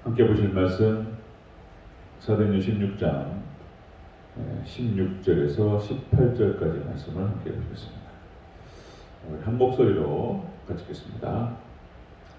함께 보실 말씀 사도행전 16장 16절에서 18절까지 말씀을 함께 보겠습니다. 한 목소리로 같이 읽겠습니다.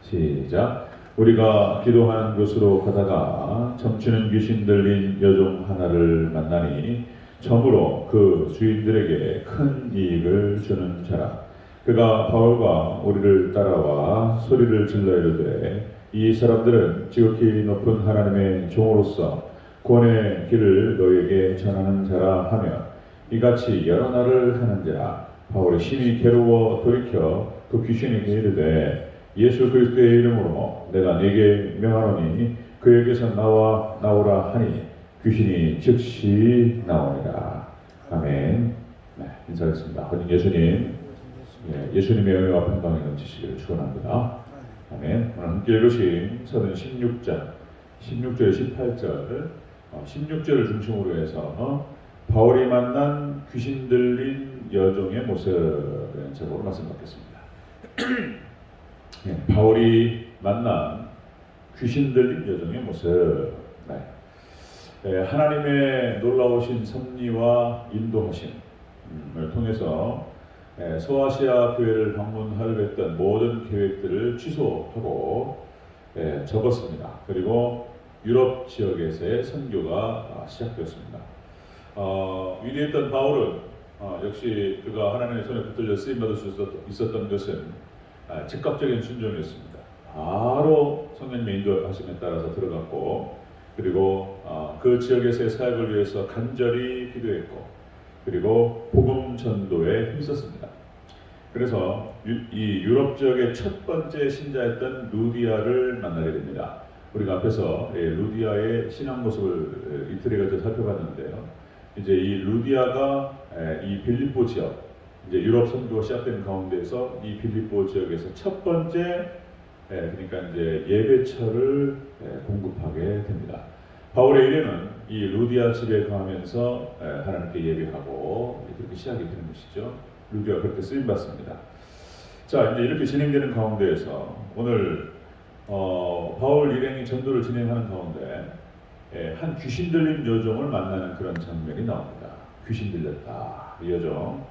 시작. 우리가 기도하는 곳으로 가다가 점치는 귀신 들린 여종 하나를 만나니 처음으로 그 주인들에게 큰 이익을 주는 자라. 그가 바울과 우리를 따라와 소리를 질러 이르되 이 사람들은 지극히 높은 하나님의 종으로서 구원의 길을 너에게 전하는 자라 하며 이같이 여러 날을 하는지라. 바울이 심히 괴로워 돌이켜 그 귀신에게 이르되 예수 그리스도의 이름으로 내가 네게 명하노니 그에게서 나오라 하니 귀신이 즉시 나오니라. 아멘. 네, 인사하겠습니다. 하나님 예수님, 예수님의 은혜와 평강이 넘치시기를 축원합니다. 아멘. 오늘 함께 읽으신 사도행 16장 16절 18절 16절을 중심으로 해서 바울이 만난 귀신 들린 여종의 모습을 제목으로 말씀 받겠습니다. 바울이 만난 귀신 들린 여종의 모습. 하나님의 놀라우신 섭리와 인도하심을 통해서 소아시아 교회를 방문하려고 했던 모든 계획들을 취소하고 접었습니다. 그리고 유럽 지역에서의 선교가 시작되었습니다. 위대했던 바울은 역시 그가 하나님의 손에 붙들려 쓰임받을 수 있었던 것은 즉각적인 순종이었습니다. 바로 성령님의 인도하심에 따라서 들어갔고, 그리고 그 지역에서의 사역을 위해서 간절히 기도했고, 그리고 복음 전도에 힘썼습니다. 그래서 이 유럽 지역의 첫 번째 신자였던 루디아를 만나게 됩니다. 우리가 앞에서 루디아의 신앙 모습을 이틀에 걸쳐 살펴봤는데요. 이제 이 루디아가 이 빌립보 지역, 이제 유럽 선교가 시작된 가운데서 이 빌립보 지역에서 첫 번째 그러니까 이제 예배처를 공급하게 됩니다. 바울의 일에는 이 루디아 집에 가면서 하나님께 예배하고 그렇게 시작이 되는 것이죠. 루디아가 그렇게 쓰임 받습니다. 자, 이제 이렇게 진행되는 가운데에서 오늘 바울 일행이 전도를 진행하는 가운데 한 귀신 들린 여종을 만나는 그런 장면이 나옵니다. 귀신 들렸다, 이 여종.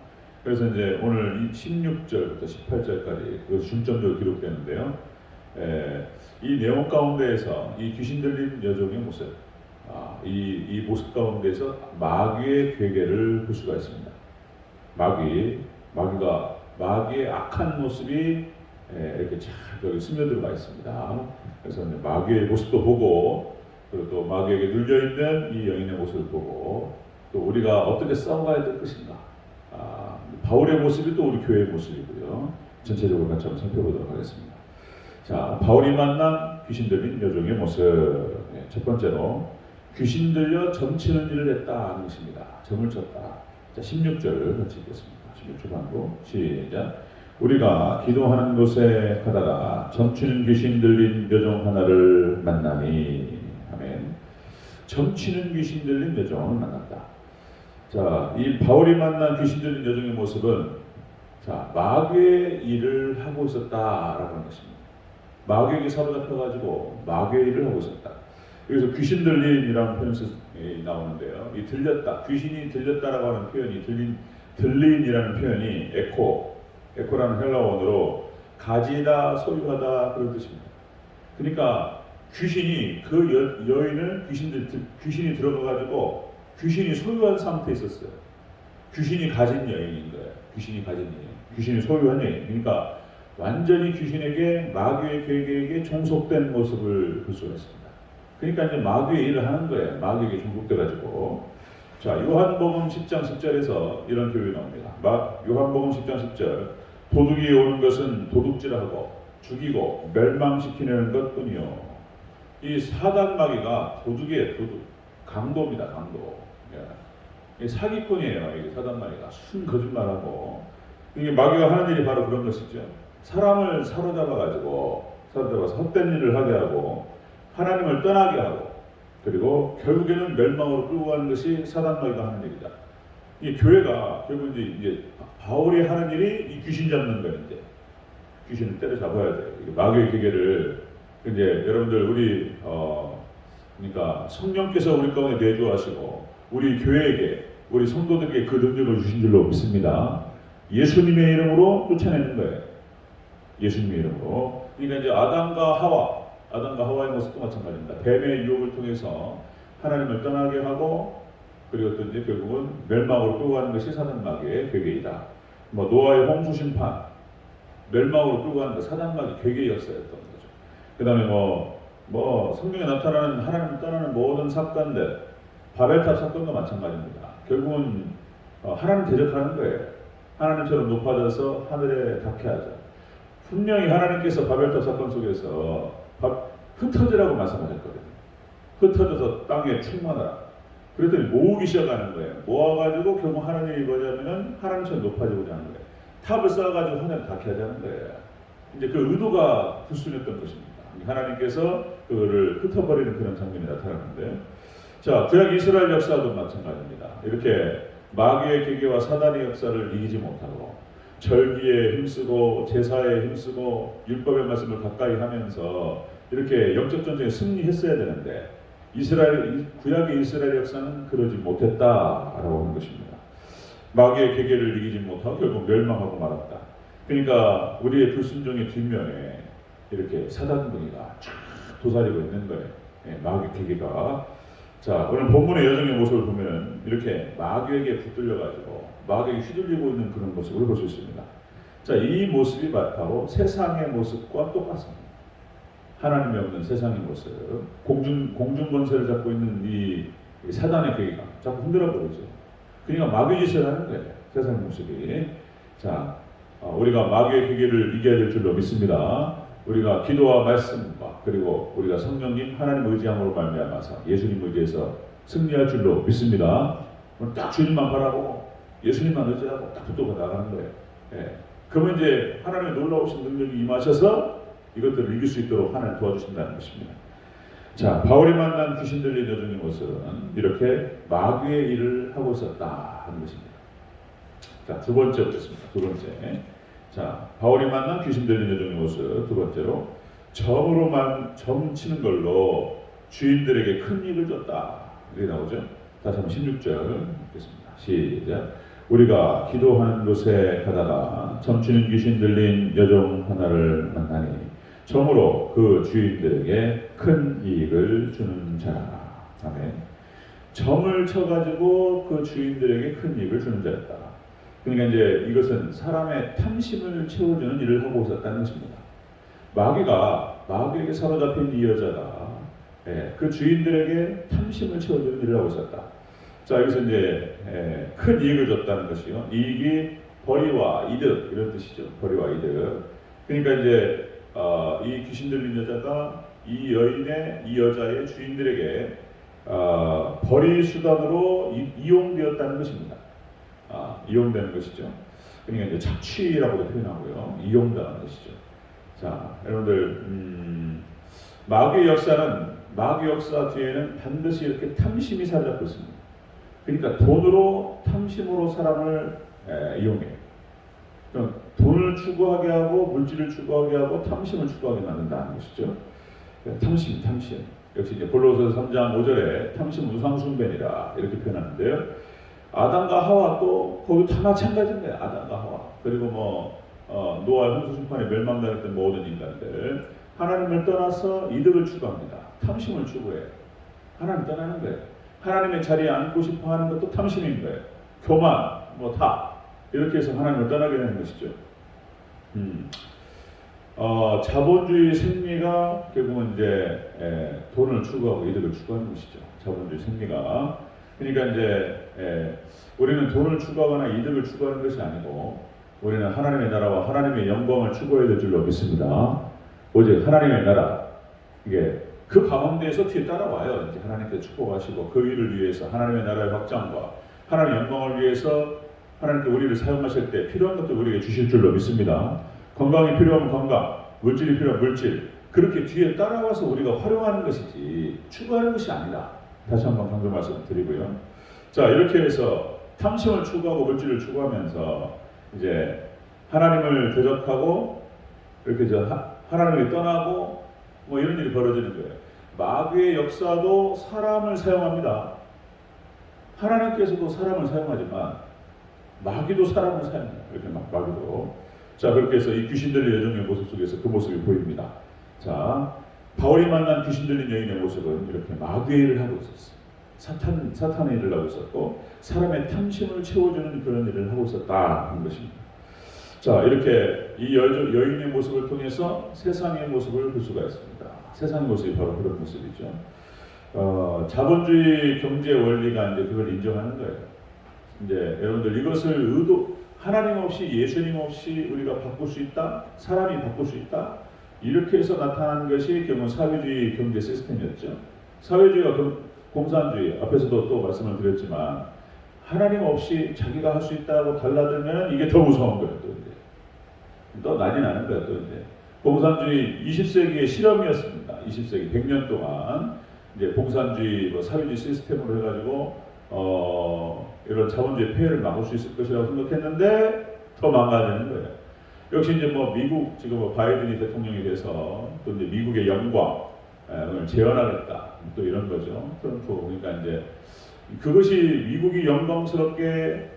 그래서 이제 오늘 16절부터 18절까지 그 중점적으로 기록되는데요. 이 내용 가운데에서 이 귀신 들린 여종의 모습, 이 모습 가운데에서 마귀의 괴계를 볼 수가 있습니다. 마귀의 악한 모습이 이렇게 잘 여기 스며들어가 있습니다. 그래서 마귀의 모습도 보고, 그리고 또 마귀에게 눌려있는 이 여인의 모습을 보고, 또 우리가 어떻게 싸워가야 될 것인가. 바울의 모습이 또 우리 교회의 모습이고요. 전체적으로 같이 한번 살펴보도록 하겠습니다. 자, 바울이 만난 귀신 들린 여종의 모습. 첫 번째로 귀신 들려 점치는 일을 했다 하는 것입니다. 점을 쳤다. 자, 16절을 같이 읽겠습니다. 16절 반고 시작. 우리가 기도하는 곳에 가다가 점치는 귀신 들린 여종 하나를 만나니. 아멘. 점치는 귀신 들린 여종을 만났다. 자, 이 바울이 만난 귀신 들린 여종의 모습은 마귀의 일을 하고 있었다라고 하는 것입니다. 마귀에게 사로잡혀가지고 마귀의 일을 하고 있었다. 여기서 귀신 들린이라는 표현이 나오는데요. 이 들렸다, 귀신이 들렸다라고 하는 표현이 들린이라는 표현이 에코라는 헬라 원어로 가지다, 소유하다 그런 뜻입니다. 그러니까 귀신이 그 여인을 귀신이 들어가가지고 귀신이 소유한 상태에 있었어요. 귀신이 가진 여인인 거예요. 귀신이 소유한 여인. 그러니까 완전히 귀신에게, 마귀의 계획에게 종속된 모습을 볼 수가 있습니다. 그러니까 이제 마귀의 일을 하는 거예요. 마귀에게 종속돼가지고. 자, 요한복음 10장 10절에서 이런 교훈이 나옵니다. 요한복음 10장 10절. 도둑이 오는 것은 도둑질하고 죽이고 멸망시키는 것뿐이요. 이 사단 마귀가 도둑이에요. 강도입니다. 강도. 이 사기꾼이에요. 이게 사단 마귀가 순 거짓말하고. 이게 마귀가 하는 일이 바로 그런 것이죠. 사람을 사로잡아서 헛된 일을 하게 하고 하나님을 떠나게 하고, 그리고 결국에는 멸망으로 끌고 가는 것이 사단 마귀가 하는 일이다. 이 교회가 결국 이제 바울이 하는 일이 이 귀신 잡는 거인데, 귀신을 때려잡아야 돼요. 마귀의 기계를 이제 여러분들 우리 그러니까 성령께서 우리 가운데 내주하시고 우리 교회에게 우리 성도들에게 그 능력을 주신 줄로 믿습니다. 예수님의 이름으로 쫓아내는 거예요. 예수님의 이름으로. 그러니까 이제 아담과 하와의 모습도 마찬가지입니다. 뱀의 유혹을 통해서 하나님을 떠나게 하고 그리고 또 이제 결국은 멸망으로 끌고 가는 것이 사단 마귀의 괴계이다. 뭐 노아의 홍수 심판, 멸망으로 끌고 가는 것 사단 마귀 괴계의 역사였던 거죠. 그 다음에 뭐 성경에 나타나는 하나님을 떠나는 모든 사건들, 바벨탑 사건도 마찬가지입니다. 결국은 하나님 대적하는 거예요. 하나님처럼 높아져서 하늘에 닿게 하자. 분명히 하나님께서 바벨탑 사건 속에서 흩어지라고 말씀하셨거든요. 흩어져서 땅에 충만하라. 그랬더니 모으기 시작하는 거예요. 모아가지고 결국 하나님이 뭐냐면은 하나님처럼 높아지고자 하는 거예요. 탑을 쌓아가지고 하나님 닿게 하자는 거예요. 이제 그 의도가 불순했던 것입니다. 하나님께서 그거를 흩어버리는 그런 장면이 나타나는데, 자, 구약 이스라엘 역사도 마찬가지입니다. 이렇게 마귀의 계계와 사단의 역사를 이기지 못하고 절기에 힘쓰고 제사에 힘쓰고 율법의 말씀을 가까이 하면서 이렇게 영적 전쟁에 승리했어야 되는데 구약의 이스라엘 역사는 그러지 못했다라고 하는 것입니다. 마귀의 계계를 이기지 못하고 결국 멸망하고 말았다. 그러니까 우리의 불순종의 뒷면에 이렇게 사단둥이가 쫙 도사리고 있는 거예요. 마귀 계계가. 자, 오늘 본문의 여정의 모습을 보면 이렇게 마귀에게 붙들려가지고 마귀에게 휘둘리고 있는 그런 모습을 볼 수 있습니다. 자, 이 모습이 바로 세상의 모습과 똑같습니다. 하나님이 없는 세상의 모습, 공중 권세를 잡고 있는 이 사단의 계기가 자꾸 흔들어 버리죠. 그러니까 마귀 짓을 하는 거예요. 세상의 모습이. 자, 우리가 마귀의 계기를 이겨야 될 줄로 믿습니다. 우리가 기도와 말씀과 그리고 우리가 성령님 하나님 의지함으로 말미암아서 예수님 의지해서 승리할 줄로 믿습니다. 딱 주님만 바라보고 예수님만 의지하고 딱 붙들고 나가는 거예요. 그러면 이제 하나님의 놀라우신 능력이 임하셔서 이것들을 이길 수 있도록 하나님 도와주신다는 것입니다. 자, 바울이 만난 귀신 들린 여종의 모습은 이렇게 마귀의 일을 하고 있었다 하는 것입니다. 자, 두 번째 보겠습니다. 두 번째. 자, 바울이 만난 귀신 들린 여종의 모습 두 번째로 점치는 걸로 주인들에게 큰 이익을 줬다. 이렇게 나오죠. 다시 한번 16절 읽겠습니다. 시작. 우리가 기도하는 곳에 가다가 점치는 귀신 들린 여종 하나를 만나니 점으로 그 주인들에게 큰 이익을 주는 자라. 아멘. 점을 쳐가지고 그 주인들에게 큰 이익을 주는 자였다. 그러니까 이제 이것은 사람의 탐심을 채워주는 일을 하고 있었다는 것입니다. 마귀에게 사로잡힌 이 여자가 그 주인들에게 탐심을 채워주는 일을 하고 있었다. 자, 여기서 이제 큰 이익을 줬다는 것이요. 이익이 벌이와 이득 이런 뜻이죠. 벌이와 이득. 그러니까 이제 이 귀신 들린 여자가 이 여자의 주인들에게 벌이 수단으로 이용되었다는 것입니다. 이용되는 것이죠. 그러니까 이제 착취라고도 표현하고요. 이용당하는 것이죠. 자, 여러분들 마귀의 역사 뒤에는 반드시 이렇게 탐심이 사로잡고 있습니다. 그러니까 탐심으로 사람을 이용해요. 그러니까 돈을 추구하게 하고 물질을 추구하게 하고 탐심을 추구하게 만든다는 것이죠. 탐심. 역시 이제 골로새서 3장 5절에 탐심 우상숭배니라 이렇게 표현하는데요. 아담과 하와 또 거기 다 마찬가지입니다. 아담과 하와. 그리고 노아의 홍수 심판에 멸망당했던 모든 인간들 하나님을 떠나서 이득을 추구합니다. 탐심을 추구해요. 하나님 떠나는 거예요. 하나님의 자리에 앉고 싶어 하는 것도 탐심인 거예요. 교만, 이렇게 해서 하나님을 떠나게 되는 것이죠. 자본주의 생리가 결국은 이제 돈을 추구하고 이득을 추구하는 것이죠. 자본주의 생리가. 그러니까 이제 우리는 돈을 추구하거나 이득을 추구하는 것이 아니고 우리는 하나님의 나라와 하나님의 영광을 추구해야 될 줄로 믿습니다. 오직 하나님의 나라, 이게 그 가운데에서 뒤에 따라와요. 이제 하나님께서 축복하시고 그 일을 위해서 하나님의 나라의 확장과 하나님의 영광을 위해서 하나님께 우리를 사용하실 때 필요한 것들 우리에게 주실 줄로 믿습니다. 건강이 필요하면 건강, 물질이 필요하면 물질, 그렇게 뒤에 따라와서 우리가 활용하는 것이지 추구하는 것이 아니다. 다시 한번 강조 말씀드리고요. 자, 이렇게 해서 탐심을 추구하고 물질을 추구하면서 이제 하나님을 대적하고 이렇게 하나님을 떠나고 뭐 이런 일이 벌어지는 거예요. 마귀의 역사도 사람을 사용합니다. 하나님께서도 사람을 사용하지만 마귀도 사람을 사용해요. 이렇게 마귀도. 자, 그렇게 해서 이 귀신 들린 여종의 모습 속에서 그 모습이 보입니다. 자, 바울이 만난 귀신 들린 여인의 모습은 이렇게 마귀의 일을 하고 있었어요. 사탄의 일을 하고 있었고 사람의 탐심을 채워주는 그런 일을 하고 있었다 하는 것입니다. 자, 이렇게 이 여인의 모습을 통해서 세상의 모습을 볼 수가 있습니다. 세상의 모습이 바로 그런 모습이죠. 자본주의 경제 원리가 이제 그걸 인정하는 거예요. 이제 여러분들 이것을 하나님 없이 예수님 없이 우리가 바꿀 수 있다, 사람이 바꿀 수 있다, 이렇게 해서 나타난 것이 결국 사회주의 경제 시스템이었죠. 사회주의와 공산주의 앞에서도 또 말씀을 드렸지만 하나님 없이 자기가 할 수 있다고 달라들면 이게 더 무서운 거예요. 또 난리 나는 거예요. 또 이제 공산주의 20세기의 실험이었습니다. 20세기 100년 동안 이제 공산주의 사회주의 시스템으로 해가지고 이런 자본주의 폐해를 막을 수 있을 것이라고 생각했는데 더 망가지는 거예요. 역시 이제 미국 지금 바이든이 대통령이 돼서 또 이제 미국의 영광을 재현하겠다 또 이런 거죠. 트럼프. 그러니까 이제 그것이 미국이 영광스럽게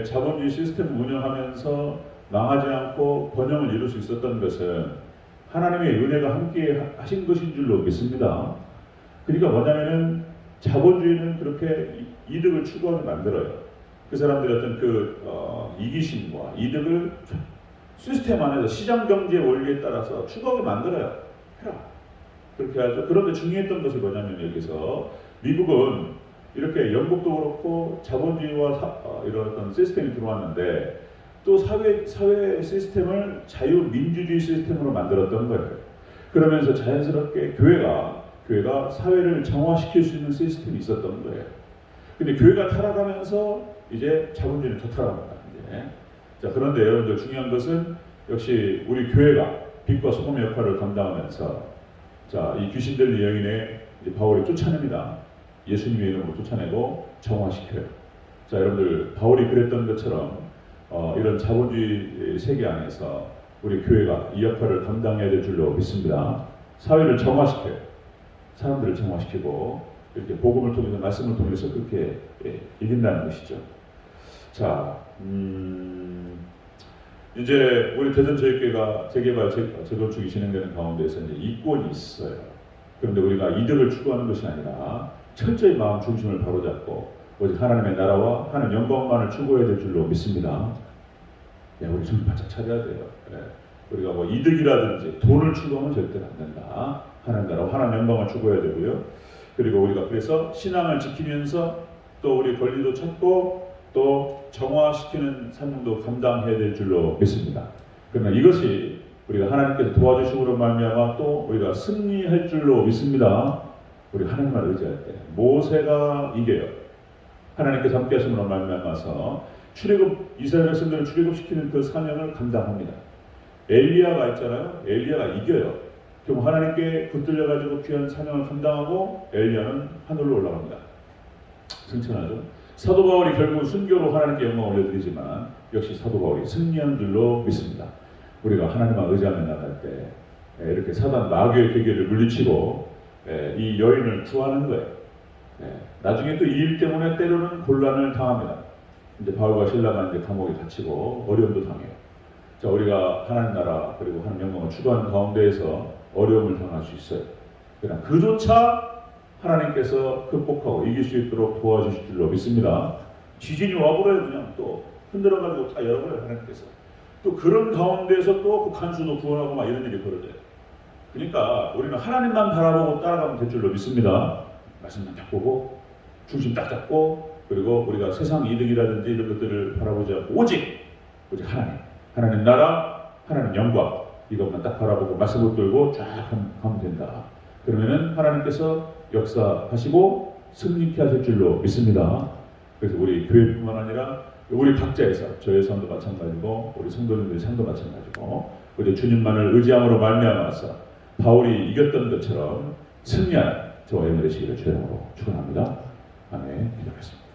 자본주의 시스템을 운영하면서 망하지 않고 번영을 이룰 수 있었던 것은 하나님의 은혜가 함께 하신 것인 줄로 믿습니다. 그러니까 뭐냐면은 자본주의는 그렇게 이득을 추구하게 만들어요. 그 사람들의 어떤 이기심과 이득을 시스템 안에서 시장 경제 원리에 따라서 추구하게 만들어요. 해라. 그렇게 하죠. 그런데 중요했던 것이 뭐냐면 여기서 미국은 이렇게 영국도 그렇고 자본주의와 이런 어떤 시스템이 들어왔는데 또 사회 시스템을 자유민주주의 시스템으로 만들었던 거예요. 그러면서 자연스럽게 교회가 사회를 정화시킬 수 있는 시스템이 있었던 거예요. 근데 교회가 타락하면서 이제 자본주의는 더 타락합니다. 이제. 자, 그런데 여러분들 중요한 것은 역시 우리 교회가 빛과 소금의 역할을 감당하면서 자, 이 귀신 들린 여인의 바울이 쫓아냅니다. 예수님의 이름으로 쫓아내고 정화시켜요. 자, 여러분들 바울이 그랬던 것처럼 이런 자본주의 세계 안에서 우리 교회가 이 역할을 감당해야 될 줄로 믿습니다. 사회를 정화시켜요. 사람들을 정화시키고 이렇게 복음을 통해서 말씀을 통해서 그렇게 이긴다는 것이죠. 자, 이제 우리 대전제일교회가 재개발 재건축이 진행되는 가운데서 이제 이권이 있어요. 그런데 우리가 이득을 추구하는 것이 아니라 철저히 마음 중심을 바로잡고 오직 하나님의 나라와 하나님 영광만을 추구해야 될 줄로 믿습니다. 우리 정신 바짝 차려야 돼요. 우리가 이득이라든지 돈을 추구하면 절대로 안 된다. 하나님 나라와 하나님 영광을 추구해야 되고요. 그리고 우리가 그래서 신앙을 지키면서 또 우리 권리도 찾고 또 정화시키는 사명도 감당해야 될 줄로 믿습니다. 그러나 이것이 우리가 하나님께서 도와주심으로 말미암아 또 우리가 승리할 줄로 믿습니다. 우리 하나님만 의지할 때 모세가 이겨요. 하나님께서 함께 하심으로 말미암아서 이스라엘 백성들을 출애굽시키는 그 사명을 감당합니다. 엘리야가 있잖아요. 엘리야가 이겨요. 결국 하나님께 붙들려가지고 귀한 사명을 감당하고 엘리야는 하늘로 올라갑니다. 승천하죠. 사도 바울이 결국 순교로 하나님께 영광을 올려드리지만 역시 사도 바울이 승리한 줄로 믿습니다. 우리가 하나님만 의지하며 나갈 때 이렇게 사단 마귀의 계계를 물리치고 이 여인을 구하는 거예요. 나중에 또 이 일 때문에 때로는 곤란을 당합니다. 이제 바울과 신라가 이제 감옥에 갇히고 어려움도 당해요. 자, 우리가 하나님 나라 그리고 하나님 영광을 추구하는 가운데에서 어려움을 당할 수 있어요. 그러나 그조차 하나님께서 극복하고 이길 수 있도록 도와주실 줄로 믿습니다. 지진이 와버려요. 그냥 또 흔들어가지고 다 열어버려요. 하나님께서. 또 그런 가운데에서 또 그 간수도 구원하고 막 이런 일이 벌어져요. 그러니까 우리는 하나님만 바라보고 따라가면 될 줄로 믿습니다. 말씀만 딱 보고 중심 딱 잡고 그리고 우리가 세상 이득이라든지 이런 것들을 바라보지 않고 오직 하나님 나라, 하나님 영광 이것만 딱 바라보고 말씀을 들고 쫙 가면 된다. 그러면은 하나님께서 역사하시고 승리케 하실 줄로 믿습니다. 그래서 우리 교회뿐만 아니라 우리 각자에서 저의 삶도 마찬가지고 우리 성도님들의 삶도 마찬가지고 우리 주님만을 의지함으로 말미암아서 바울이 이겼던 것처럼 승리하는 저와 여러분 되시기를 주의 이름으로 축원합니다. 아멘. 기도하겠습니다.